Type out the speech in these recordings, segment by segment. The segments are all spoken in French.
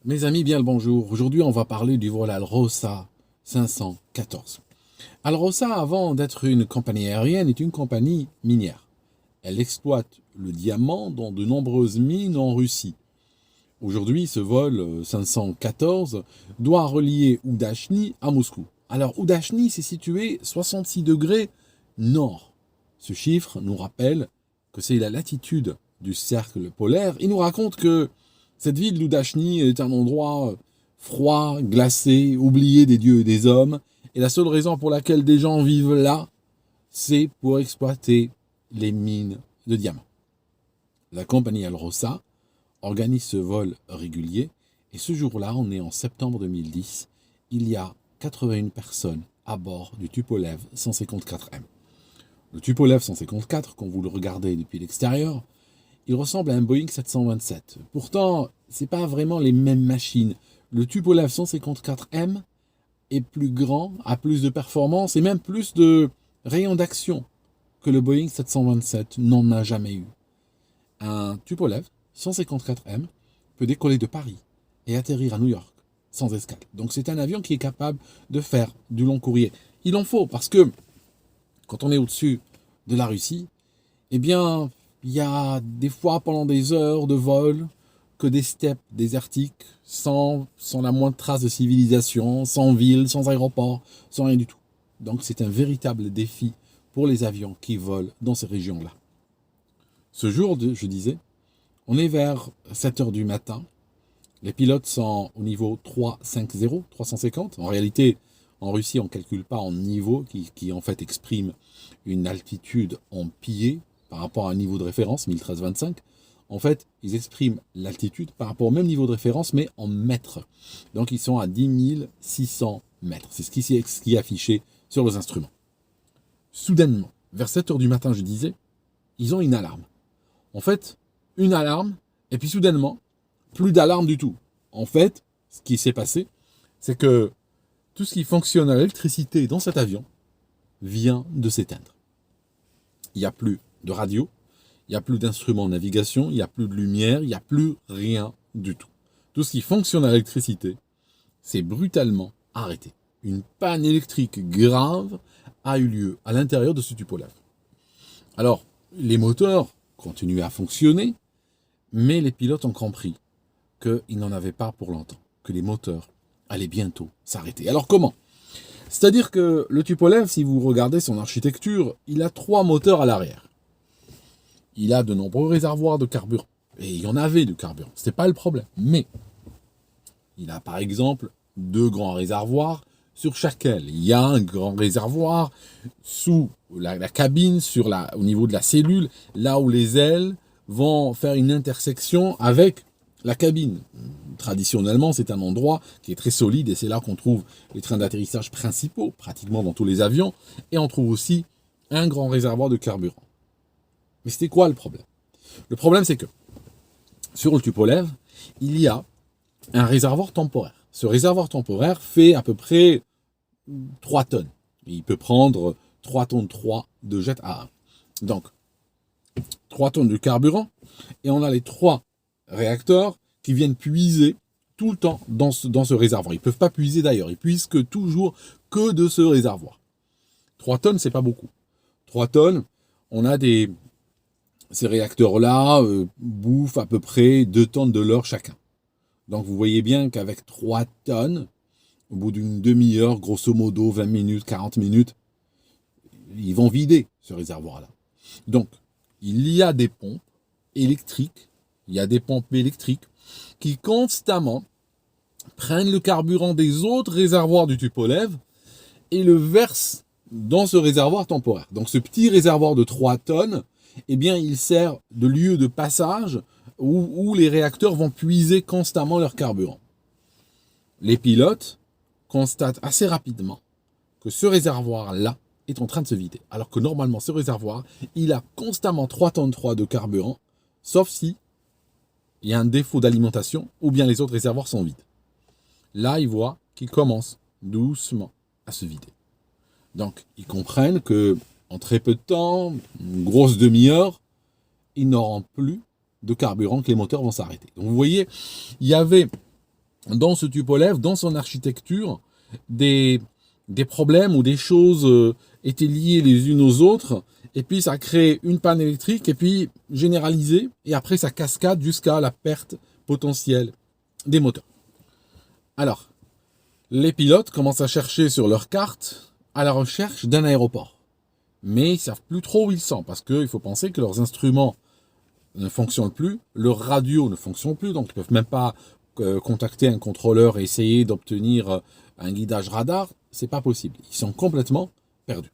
Mes amis, bien le bonjour. Aujourd'hui, on va parler du vol Alrosa 514. Alrosa, avant d'être une compagnie aérienne, est une compagnie minière. Elle exploite le diamant dans de nombreuses mines en Russie. Aujourd'hui, ce vol 514 doit relier Oudachny à Moscou. Alors, Oudachny, c'est situé 66 degrés nord. Ce chiffre nous rappelle que c'est la latitude du cercle polaire. Il nous raconte que cette ville d'Oudachny est un endroit froid, glacé, oublié des dieux et des hommes. Et la seule raison pour laquelle des gens vivent là, c'est pour exploiter les mines de diamants. La compagnie Alrosa organise ce vol régulier. Et ce jour-là, on est en septembre 2010, il y a 81 personnes à bord du Tupolev 154M. Le Tupolev 154, quand vous le regardez depuis l'extérieur, il ressemble à un Boeing 727. Pourtant, ce n'est pas vraiment les mêmes machines. Le Tupolev 154M est plus grand, a plus de performance et même plus de rayons d'action que le Boeing 727 n'en a jamais eu. Un Tupolev 154M peut décoller de Paris et atterrir à New York sans escale. Donc c'est un avion qui est capable de faire du long courrier. Il en faut parce que quand on est au-dessus de la Russie, eh bien, il y a des fois pendant des heures de vol que des steppes désertiques sans la moindre trace de civilisation, sans ville, sans aéroport, sans rien du tout. Donc c'est un véritable défi pour les avions qui volent dans ces régions-là. Ce jour, je disais, on est vers 7 heures du matin. Les pilotes sont au niveau 350, 350. En réalité, en Russie, on ne calcule pas en niveau, qui en fait exprime une altitude en pieds par rapport à un niveau de référence, 1325. En fait, ils expriment l'altitude par rapport au même niveau de référence, mais en mètres. Donc, ils sont à 10 600 mètres. C'est ce qui est affiché sur les instruments. Soudainement, vers 7 heures du matin, je disais, ils ont une alarme. En fait, une alarme, et puis soudainement, plus d'alarme du tout. En fait, ce qui s'est passé, c'est que tout ce qui fonctionne à l'électricité dans cet avion vient de s'éteindre. Il n'y a plus de radio, il n'y a plus d'instruments de navigation, il n'y a plus de lumière, il n'y a plus rien du tout. Tout ce qui fonctionne à l'électricité, c'est brutalement arrêté. Une panne électrique grave a eu lieu à l'intérieur de ce Tupolev. Alors, les moteurs continuaient à fonctionner, mais les pilotes ont compris qu'ils n'en avaient pas pour longtemps, que les moteurs allaient bientôt s'arrêter. Alors comment ? C'est-à-dire que le Tupolev, si vous regardez son architecture, il a 3 moteurs à l'arrière. Il a de nombreux réservoirs de carburant. Et il y en avait de carburant, ce n'était pas le problème. Mais il a par exemple 2 grands réservoirs sur chaque aile. Il y a un grand réservoir sous la cabine, au niveau de la cellule, là où les ailes vont faire une intersection avec la cabine. Traditionnellement, c'est un endroit qui est très solide et c'est là qu'on trouve les trains d'atterrissage principaux, pratiquement dans tous les avions. Et on trouve aussi un grand réservoir de carburant. Mais c'était quoi le problème ? Le problème, c'est que sur le Tupolev, il y a un réservoir temporaire. Ce réservoir temporaire fait à peu près 3 tonnes. Il peut prendre 3 tonnes 3 de jet à 1. Donc, 3 tonnes de carburant, et on a les 3 réacteurs qui viennent puiser tout le temps dans ce réservoir. Ils ne peuvent pas puiser d'ailleurs, ils puisent toujours que de ce réservoir. 3 tonnes, c'est pas beaucoup. 3 tonnes, on a ces réacteurs-là bouffent à peu près 2 tonnes de l'heure chacun. Donc vous voyez bien qu'avec 3 tonnes, au bout d'une demi-heure, grosso modo, 20 minutes, 40 minutes, ils vont vider ce réservoir-là. Donc, il y a des pompes électriques, qui constamment prennent le carburant des autres réservoirs du Tupolev et le versent dans ce réservoir temporaire. Donc ce petit réservoir de 3 tonnes, eh bien, il sert de lieu de passage où les réacteurs vont puiser constamment leur carburant. Les pilotes constatent assez rapidement que ce réservoir-là est en train de se vider. Alors que normalement, ce réservoir, il a constamment 3 tonnes 3 de carburant, sauf si il y a un défaut d'alimentation ou bien les autres réservoirs sont vides. Là, ils voient qu'ils commencent doucement à se vider. Donc, ils comprennent que en très peu de temps, une grosse demi-heure, ils n'auront plus de carburant, que les moteurs vont s'arrêter. Donc, vous voyez, il y avait dans ce Tupolev, dans son architecture, des, des problèmes ou des choses étaient liées les unes aux autres, et puis ça crée une panne électrique, et puis généralisée, et après ça cascade jusqu'à la perte potentielle des moteurs. Alors, les pilotes commencent à chercher sur leur carte à la recherche d'un aéroport. Mais ils ne savent plus trop où ils sont, parce qu'il faut penser que leurs instruments ne fonctionnent plus, leur radio ne fonctionne plus, donc ils ne peuvent même pas contacter un contrôleur et essayer d'obtenir un guidage radar. C'est pas possible. Ils sont complètement perdus.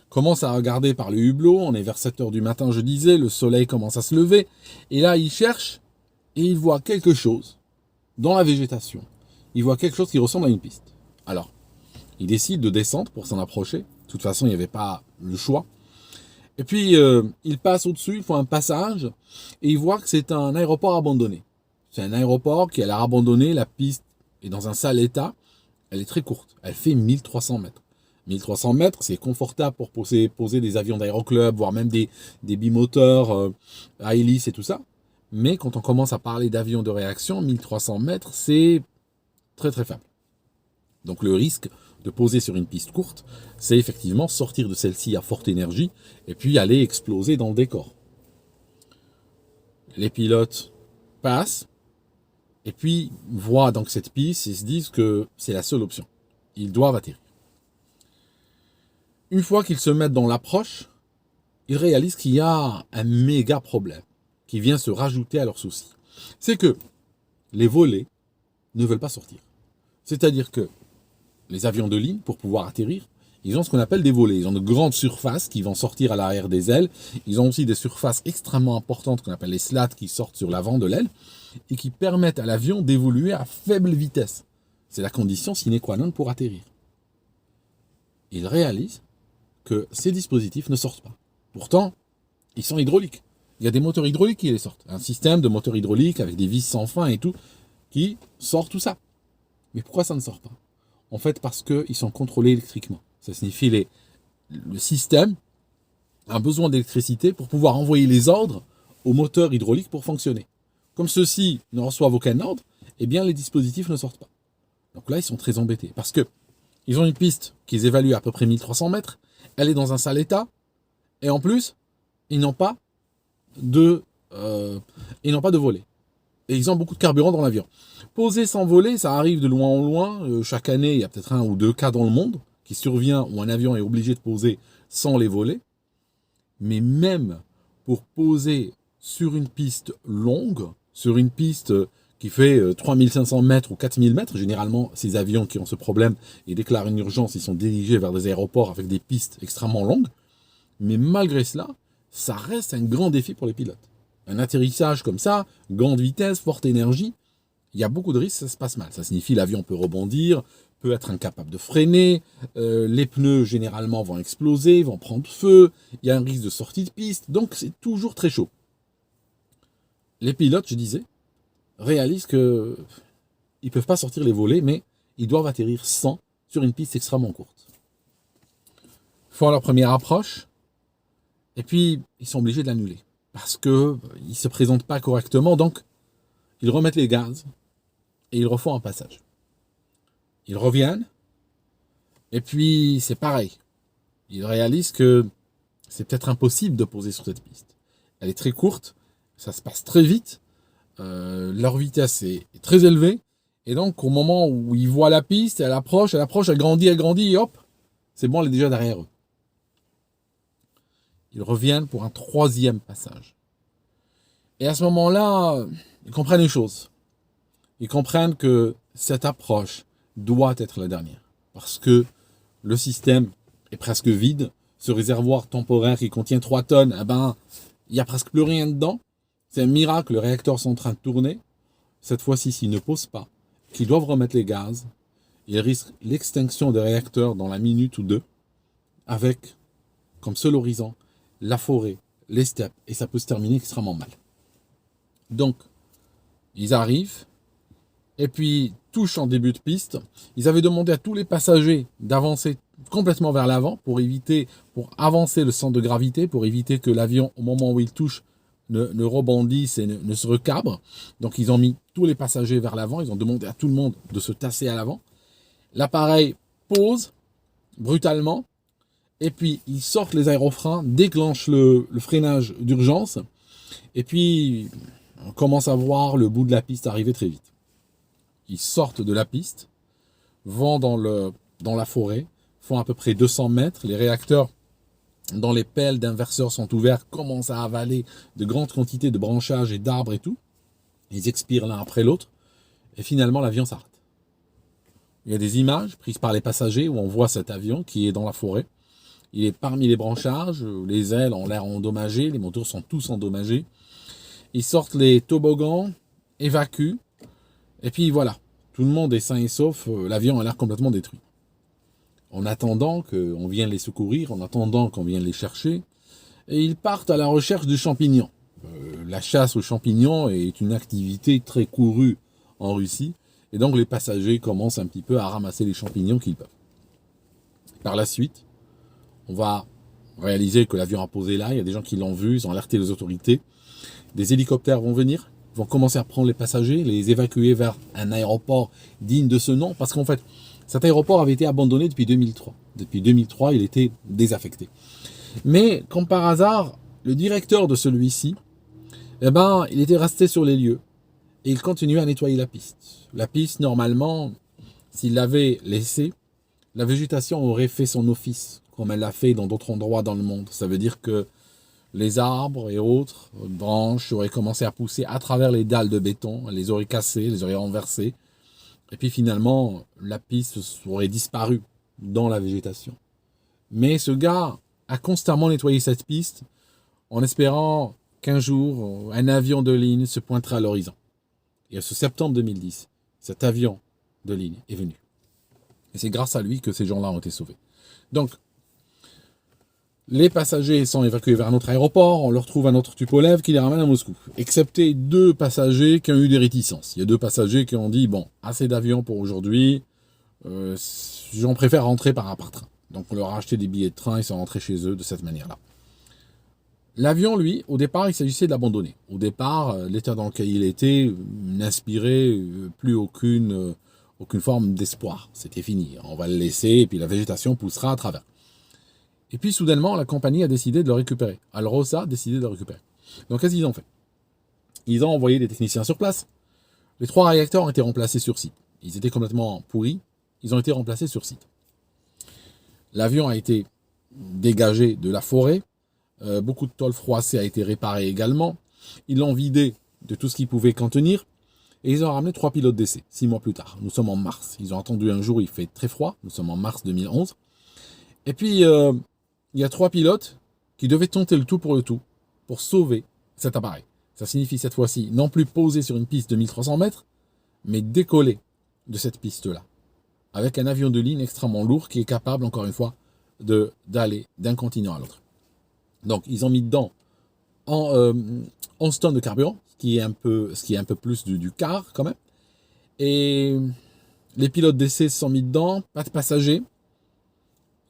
Commence à regarder par le hublot, on est vers 7 heures du matin, je disais, le soleil commence à se lever, et là ils cherchent, et ils voient quelque chose dans la végétation. Ils voient quelque chose qui ressemble à une piste. Alors, ils décident de descendre pour s'en approcher. De toute façon, il n'y avait pas le choix. Et puis, ils passent au-dessus, ils font un passage, et ils voient que c'est un aéroport abandonné. C'est un aéroport qui a l'air abandonné, la piste est dans un sale état, elle est très courte, elle fait 1300 mètres. 1300 mètres, c'est confortable pour poser des avions d'aéroclub, voire même des bimoteurs à hélice et tout ça. Mais quand on commence à parler d'avions de réaction, 1300 mètres, c'est très très faible. Donc le risque de poser sur une piste courte, c'est effectivement sortir de celle-ci à forte énergie et puis aller exploser dans le décor. Les pilotes passent et puis voient donc cette piste et se disent que c'est la seule option. Ils doivent atterrir. Une fois qu'ils se mettent dans l'approche, ils réalisent qu'il y a un méga problème qui vient se rajouter à leurs soucis. C'est que les volets ne veulent pas sortir. C'est-à-dire que les avions de ligne, pour pouvoir atterrir, ils ont ce qu'on appelle des volets. Ils ont de grandes surfaces qui vont sortir à l'arrière des ailes. Ils ont aussi des surfaces extrêmement importantes qu'on appelle les slats qui sortent sur l'avant de l'aile et qui permettent à l'avion d'évoluer à faible vitesse. C'est la condition sine qua non pour atterrir. Ils réalisent que ces dispositifs ne sortent pas. Pourtant, ils sont hydrauliques. Il y a des moteurs hydrauliques qui les sortent. Un système de moteur hydraulique avec des vis sans fin et tout qui sort tout ça. Mais pourquoi ça ne sort pas? En fait, parce qu'ils sont contrôlés électriquement. Ça signifie le système a besoin d'électricité pour pouvoir envoyer les ordres au moteur hydraulique pour fonctionner. Comme ceux-ci ne reçoivent aucun ordre, eh bien les dispositifs ne sortent pas. Donc là, ils sont très embêtés parce que ils ont une piste qu'ils évaluent à peu près 1300 mètres. Elle est dans un sale état. Et en plus, ils n'ont pas de volet. Et ils ont beaucoup de carburant dans l'avion. Poser sans voler, ça arrive de loin en loin. Chaque année, il y a peut-être 1 ou 2 cas dans le monde qui survient où un avion est obligé de poser sans les volets. Mais même pour poser sur une piste longue, sur une piste qui fait 3500 mètres ou 4000 mètres, généralement, ces avions qui ont ce problème et déclarent une urgence, ils sont dirigés vers des aéroports avec des pistes extrêmement longues. Mais malgré cela, ça reste un grand défi pour les pilotes. Un atterrissage comme ça, grande vitesse, forte énergie, il y a beaucoup de risques, ça se passe mal. Ça signifie l'avion peut rebondir, peut être incapable de freiner, les pneus généralement vont exploser, vont prendre feu, il y a un risque de sortie de piste, donc c'est toujours très chaud. Les pilotes, je disais, réalisent qu'ils ne peuvent pas sortir les volets, mais ils doivent atterrir sans sur une piste extrêmement courte. Ils font leur première approche, et puis ils sont obligés de l'annuler. Parce qu'ils ne se présentent pas correctement, donc ils remettent les gaz et ils refont un passage. Ils reviennent, et puis c'est pareil. Ils réalisent que c'est peut-être impossible de poser sur cette piste. Elle est très courte, ça se passe très vite, leur vitesse est très élevée, et donc au moment où ils voient la piste, elle approche, elle grandit, et hop, c'est bon, elle est déjà derrière eux. Ils reviennent pour un 3e passage. Et à ce moment-là, ils comprennent une chose. Ils comprennent que cette approche doit être la dernière. Parce que le système est presque vide. Ce réservoir temporaire qui contient 3 tonnes, il n'y a presque plus rien dedans. C'est un miracle, les réacteurs sont en train de tourner. Cette fois-ci, s'ils ne posent pas, qu'ils doivent remettre les gaz, ils risquent l'extinction des réacteurs dans la minute ou 2, avec, comme seul horizon, la forêt, les steppes, et ça peut se terminer extrêmement mal. Donc, ils arrivent, et puis touchent en début de piste. Ils avaient demandé à tous les passagers d'avancer complètement vers l'avant pour avancer le centre de gravité, pour éviter que l'avion, au moment où il touche, ne rebondisse et ne se recabre. Donc ils ont mis tous les passagers vers l'avant, ils ont demandé à tout le monde de se tasser à l'avant. L'appareil pose brutalement, et puis ils sortent les aérofreins, déclenchent le freinage d'urgence, et puis on commence à voir le bout de la piste arriver très vite. Ils sortent de la piste, vont dans la forêt, font à peu près 200 mètres, les réacteurs dans les pelles d'inverseurs sont ouverts, commencent à avaler de grandes quantités de branchages et d'arbres et tout. Ils expirent l'un après l'autre, et finalement l'avion s'arrête. Il y a des images prises par les passagers où on voit cet avion qui est dans la forêt. Il est parmi les branchages, les ailes ont l'air endommagées, les moteurs sont tous endommagés. Ils sortent les toboggans, évacuent, et puis voilà, tout le monde est sain et sauf, l'avion a l'air complètement détruit. En attendant qu'on vienne les secourir, en attendant qu'on vienne les chercher, et ils partent à la recherche de champignons. La chasse aux champignons est une activité très courue en Russie, et donc les passagers commencent un petit peu à ramasser les champignons qu'ils peuvent. Par la suite, on va réaliser que l'avion a posé là, il y a des gens qui l'ont vu, ils ont alerté les autorités. Des hélicoptères vont venir, vont commencer à prendre les passagers, les évacuer vers un aéroport digne de ce nom, parce qu'en fait, cet aéroport avait été abandonné depuis 2003. Depuis 2003, il était désaffecté. Mais, comme par hasard, le directeur de celui-ci, il était resté sur les lieux et il continuait à nettoyer la piste. La piste, normalement, s'il l'avait laissée, la végétation aurait fait son office, comme elle l'a fait dans d'autres endroits dans le monde. Ça veut dire que les arbres et autres branches auraient commencé à pousser à travers les dalles de béton, elles les auraient cassées, les auraient renversées, et puis finalement, la piste aurait disparu dans la végétation. Mais ce gars a constamment nettoyé cette piste en espérant qu'un jour, un avion de ligne se pointera à l'horizon. Et ce septembre 2010, cet avion de ligne est venu. Et c'est grâce à lui que ces gens-là ont été sauvés. Donc, les passagers sont évacués vers un autre aéroport, on leur trouve un autre Tupolev qui les ramène à Moscou. Excepté 2 passagers qui ont eu des réticences. Il y a 2 passagers qui ont dit, bon, assez d'avions pour aujourd'hui, j'en préfère rentrer par train. Donc on leur a acheté des billets de train, ils sont rentrés chez eux de cette manière-là. L'avion, lui, au départ, il s'agissait de l'abandonner. Au départ, l'état dans lequel il était n'inspirait plus aucune forme d'espoir. C'était fini, on va le laisser, et puis la végétation poussera à travers. Et puis, soudainement, la compagnie a décidé de le récupérer. Alrosa a décidé de le récupérer. Donc, qu'est-ce qu'ils ont fait? Ils ont envoyé des techniciens sur place. Les 3 réacteurs ont été remplacés sur site. Ils étaient complètement pourris. Ils ont été remplacés sur site. L'avion a été dégagé de la forêt. Beaucoup de tôle froissée a été réparée également. Ils l'ont vidé de tout ce qu'ils pouvaient contenir. Et ils ont ramené 3 pilotes d'essai, 6 mois plus tard. Nous sommes en mars. Ils ont attendu un jour, il fait très froid. Nous sommes en mars 2011. Et puis, il y a 3 pilotes qui devaient tenter le tout pour sauver cet appareil. Ça signifie cette fois-ci non plus poser sur une piste de 1300 mètres, mais décoller de cette piste-là, avec un avion de ligne extrêmement lourd qui est capable, encore une fois, d'aller d'un continent à l'autre. Donc, ils ont mis dedans 11 tonnes de carburant, ce qui est un peu plus du quart quand même. Et les pilotes d'essai se sont mis dedans, pas de passagers.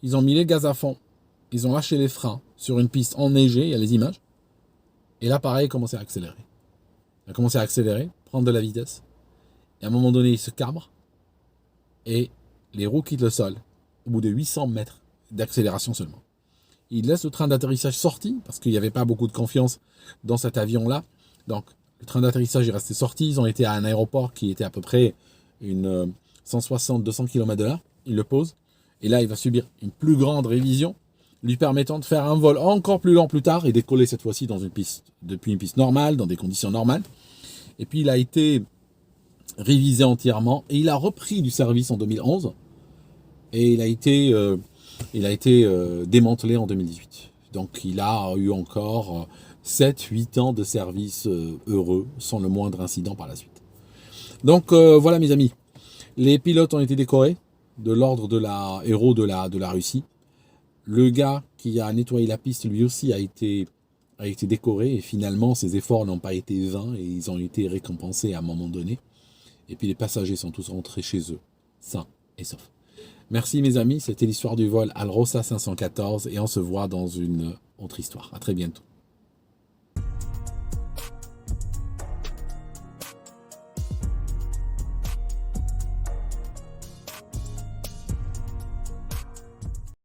Ils ont mis les gaz à fond. Ils ont lâché les freins sur une piste enneigée, il y a les images. Et l'appareil a commencé à accélérer. Il a commencé à accélérer, prendre de la vitesse. Et à un moment donné, il se cabre. Et les roues quittent le sol au bout de 800 mètres d'accélération seulement. Il laisse le train d'atterrissage sorti, parce qu'il n'y avait pas beaucoup de confiance dans cet avion-là. Donc, le train d'atterrissage est resté sorti. Ils ont été à un aéroport qui était à peu près 160-200 km de là. Ils le posent. Et là, il va subir une plus grande révision, lui permettant de faire un vol encore plus lent plus tard et décoller cette fois-ci depuis une piste normale, dans des conditions normales. Et puis, il a été révisé entièrement et il a repris du service en 2011 et il a été démantelé en 2018. Donc, il a eu encore 7-8 ans de service heureux, sans le moindre incident par la suite. Donc, voilà mes amis, les pilotes ont été décorés de l'ordre de la héros de la Russie. Le gars qui a nettoyé la piste, lui aussi, a été décoré. Et finalement, ses efforts n'ont pas été vains et ils ont été récompensés à un moment donné. Et puis les passagers sont tous rentrés chez eux, sains et saufs. Merci mes amis, c'était l'histoire du vol Alrosa 514 et on se voit dans une autre histoire. À très bientôt.